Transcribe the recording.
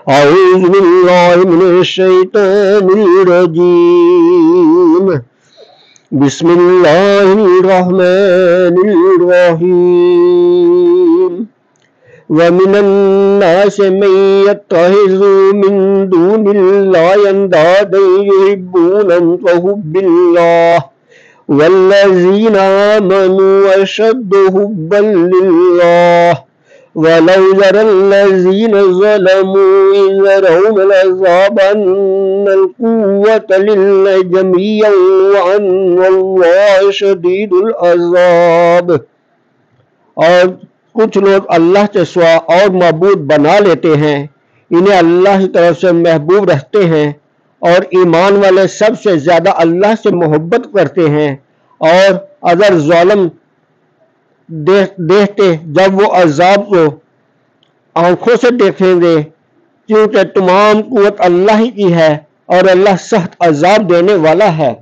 أعوذ بالله من الشيطان الرجيم. بسم الله الرحمن الرحيم. ومن الناس من يتخذ من دون الله أندادا يحبونهم كحب الله والذين آمنوا أشد حبا لله ولو يرى الذين ظلموا إذ يرون العذاب أن القوة لله جميعا وأن الله شديد العذاب. اور کچھ لوگ اللہ کے سوا اور معبود بنا لیتے ہیں، انہیں اللہ کی طرف سے محبوب رکھتے ہیں اور ایمان والے سب سے زیادہ اللہ سے محبت کرتے ہیں، اور اگر ظالم دیکھتے جب وہ عذاب کو آنکھوں سے دیکھیں گے، کیونکہ تمام قوت اللہ ہی کی ہے اور اللہ سخت عذاب دینے والا ہے۔